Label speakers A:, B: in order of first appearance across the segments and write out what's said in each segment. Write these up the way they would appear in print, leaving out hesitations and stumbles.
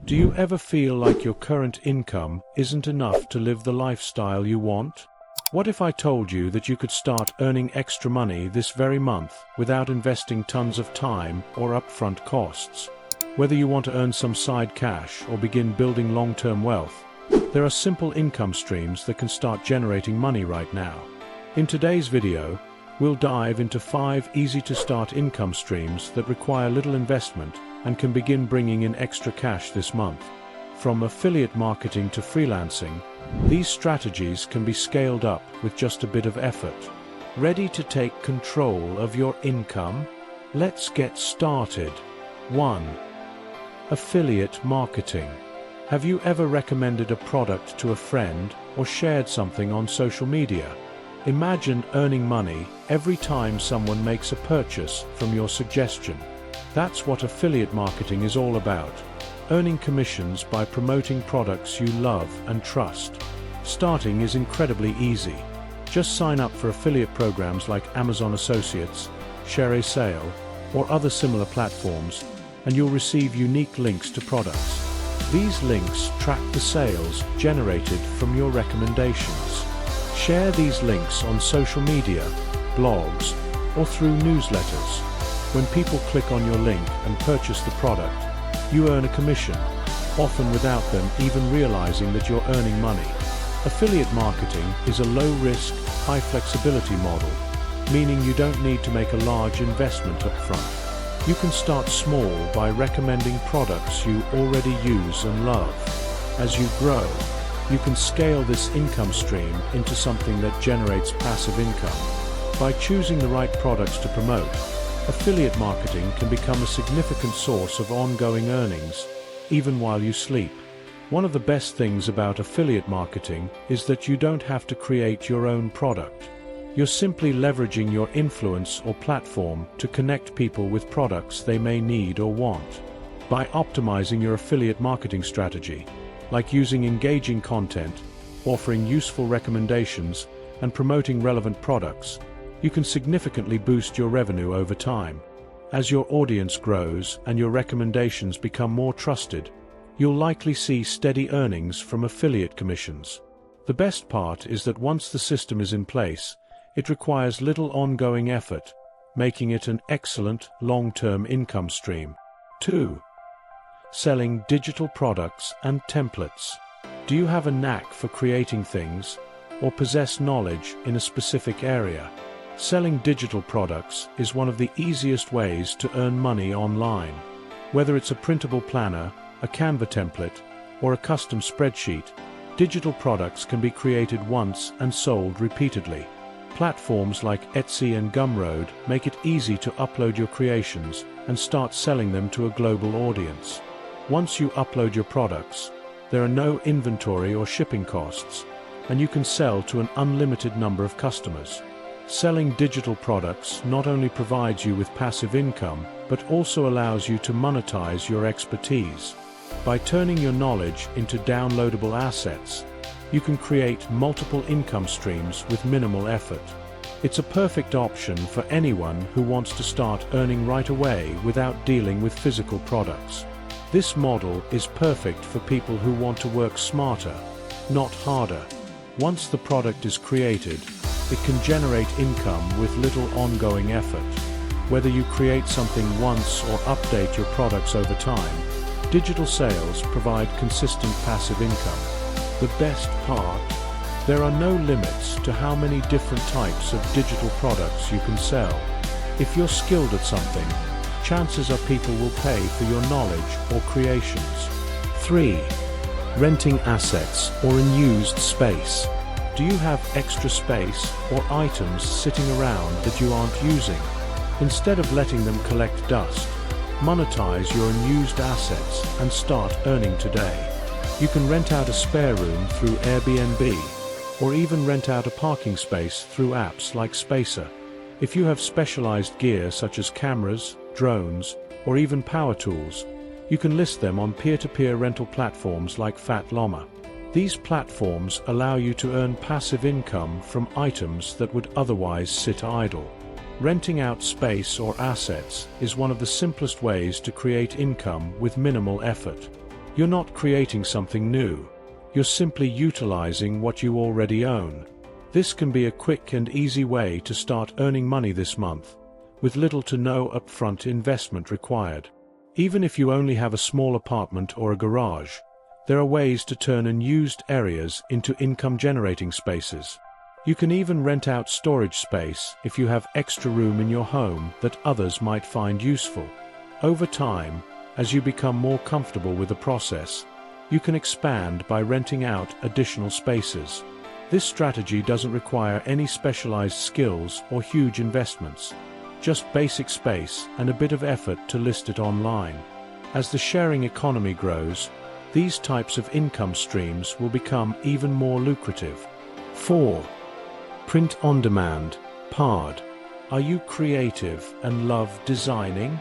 A: Do you ever feel like your current income isn't enough to live the lifestyle you want? What if I told you that you could start earning extra money this very month without investing tons of time or upfront costs? Whether you want to earn some side cash or begin building long-term wealth, there are simple income streams that can start generating money right now. In today's video, we'll dive into 5 easy-to-start income streams that require little investment and can begin bringing in extra cash this month. From affiliate marketing to freelancing, these strategies can be scaled up with just a bit of effort. Ready to take control of your income? Let's get started. 1. Affiliate marketing. Have you ever recommended a product to a friend or shared something on social media? Imagine earning money every time someone makes a purchase from your suggestion. That's what affiliate marketing is all about. Earning commissions by promoting products you love and trust. Starting is incredibly easy. Just sign up for affiliate programs like Amazon Associates, Share a Sale, or other similar platforms, and you'll receive unique links to products. These links track the sales generated from your recommendations. Share these links on social media, blogs, or through newsletters. When people click on your link and purchase the product, you earn a commission, often without them even realizing that you're earning money. Affiliate marketing is a low-risk, high-flexibility model, meaning you don't need to make a large investment up front. You can start small by recommending products you already use and love. As you grow, you can scale this income stream into something that generates passive income. By choosing the right products to promote, affiliate marketing can become a significant source of ongoing earnings, even while you sleep. One of the best things about affiliate marketing is that you don't have to create your own product. You're simply leveraging your influence or platform to connect people with products they may need or want. By optimizing your affiliate marketing strategy, like using engaging content, offering useful recommendations, and promoting relevant products, you can significantly boost your revenue over time. As your audience grows and your recommendations become more trusted, you'll likely see steady earnings from affiliate commissions. The best part is that once the system is in place, it requires little ongoing effort, making it an excellent long-term income stream. 2. Selling digital products and templates. Do you have a knack for creating things, or possess knowledge in a specific area? Selling digital products is one of the easiest ways to earn money online. Whether it's a printable planner, a Canva template, or a custom spreadsheet, digital products can be created once and sold repeatedly. Platforms like Etsy and Gumroad make it easy to upload your creations and start selling them to a global audience. Once you upload your products, there are no inventory or shipping costs, and you can sell to an unlimited number of customers. Selling digital products not only provides you with passive income, but also allows you to monetize your expertise. By turning your knowledge into downloadable assets, you can create multiple income streams with minimal effort. It's a perfect option for anyone who wants to start earning right away without dealing with physical products. This model is perfect for people who want to work smarter, not harder. Once the product is created, it can generate income with little ongoing effort. Whether you create something once or update your products over time, digital sales provide consistent passive income. The best part? There are no limits to how many different types of digital products you can sell. If you're skilled at something, chances are people will pay for your knowledge or creations. 3. Renting assets or unused space. Do you have extra space or items sitting around that you aren't using? Instead of letting them collect dust, monetize your unused assets and start earning today. You can rent out a spare room through Airbnb, or even rent out a parking space through apps like Spacer. If you have specialized gear such as cameras, drones, or even power tools, you can list them on peer-to-peer rental platforms like Fat Llama. These platforms allow you to earn passive income from items that would otherwise sit idle. Renting out space or assets is one of the simplest ways to create income with minimal effort. You're not creating something new. You're simply utilizing what you already own. This can be a quick and easy way to start earning money this month, with little to no upfront investment required. Even if you only have a small apartment or a garage, there are ways to turn unused areas into income-generating spaces. You can even rent out storage space if you have extra room in your home that others might find useful. Over time, as you become more comfortable with the process, you can expand by renting out additional spaces. This strategy doesn't require any specialized skills or huge investments, just basic space and a bit of effort to list it online. As the sharing economy grows, these types of income streams will become even more lucrative. 4. Print on demand, P.I.E. Are you creative and love designing?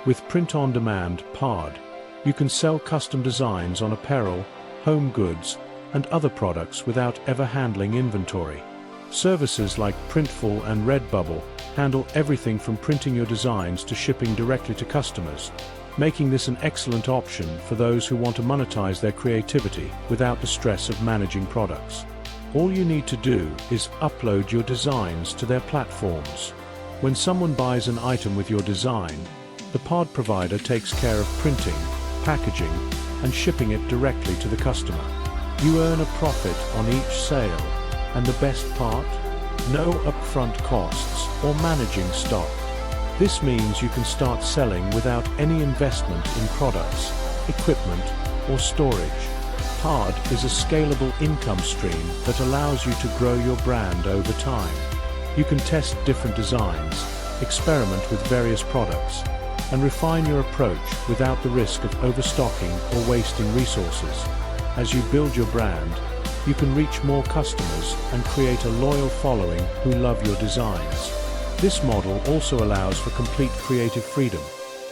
A: With print on demand, P.I.E., you can sell custom designs on apparel, home goods, and other products without ever handling inventory. Services like Printful and Redbubble handle everything from printing your designs to shipping directly to customers, making this an excellent option for those who want to monetize their creativity without the stress of managing products. All you need to do is upload your designs to their platforms. When someone buys an item with your design, the P.I.E. provider takes care of printing, packaging, and shipping it directly to the customer. You earn a profit on each sale, and the best part? No upfront costs or managing stock. This means you can start selling without any investment in products, equipment, or storage. P.I.E. is a scalable income stream that allows you to grow your brand over time. You can test different designs, experiment with various products, and refine your approach without the risk of overstocking or wasting resources. As you build your brand, you can reach more customers and create a loyal following who love your designs. This model also allows for complete creative freedom.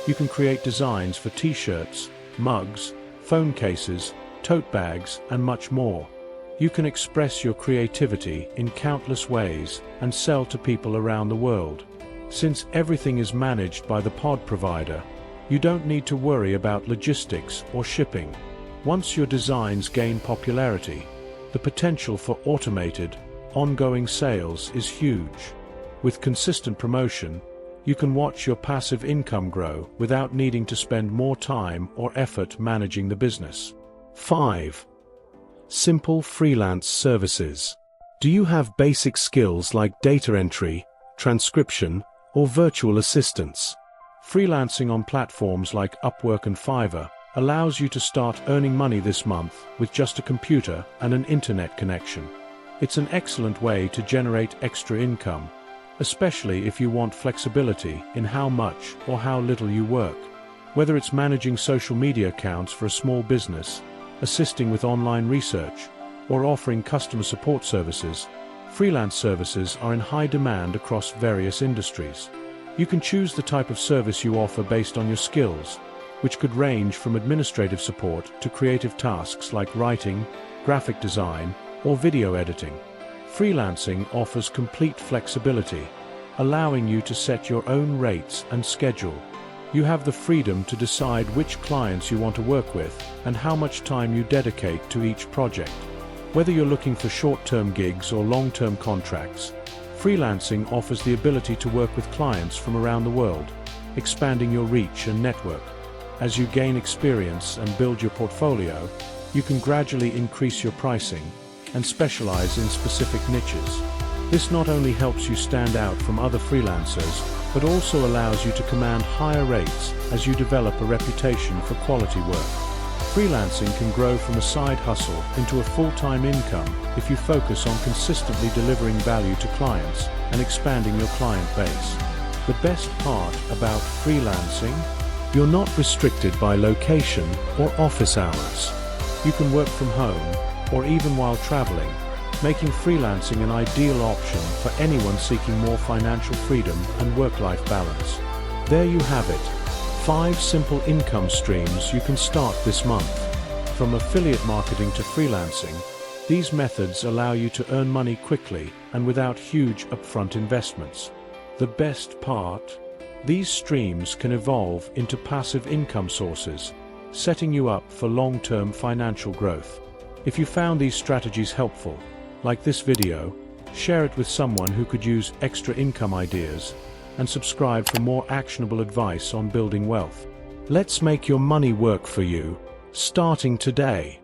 A: You can create designs for t-shirts, mugs, phone cases, tote bags, and much more. You can express your creativity in countless ways and sell to people around the world. Since everything is managed by the P.I.E. provider, you don't need to worry about logistics or shipping. Once your designs gain popularity, the potential for automated, ongoing sales is huge. With consistent promotion, you can watch your passive income grow without needing to spend more time or effort managing the business. 5. Simple freelance services. Do you have basic skills like data entry, transcription, or virtual assistance? Freelancing on platforms like Upwork and Fiverr allows you to start earning money this month with just a computer and an internet connection. It's an excellent way to generate extra income, especially if you want flexibility in how much or how little you work. Whether it's managing social media accounts for a small business, assisting with online research, or offering customer support services, freelance services are in high demand across various industries. You can choose the type of service you offer based on your skills, which could range from administrative support to creative tasks like writing, graphic design, or video editing. Freelancing offers complete flexibility, allowing you to set your own rates and schedule. You have the freedom to decide which clients you want to work with and how much time you dedicate to each project. Whether you're looking for short-term gigs or long-term contracts, freelancing offers the ability to work with clients from around the world, expanding your reach and network. As you gain experience and build your portfolio, you can gradually increase your pricing and specialize in specific niches. This not only helps you stand out from other freelancers, but also allows you to command higher rates as you develop a reputation for quality work. Freelancing can grow from a side hustle into a full-time income if you focus on consistently delivering value to clients and expanding your client base. The best part about freelancing? You're not restricted by location or office hours. You can work from home or even while traveling, making freelancing an ideal option for anyone seeking more financial freedom and work-life balance. There you have it, 5 simple income streams you can start this month. From affiliate marketing to freelancing, these methods allow you to earn money quickly and without huge upfront investments. The best part? These streams can evolve into passive income sources, setting you up for long-term financial growth. If you found these strategies helpful, like this video, share it with someone who could use extra income ideas, and subscribe for more actionable advice on building wealth. Let's make your money work for you, starting today.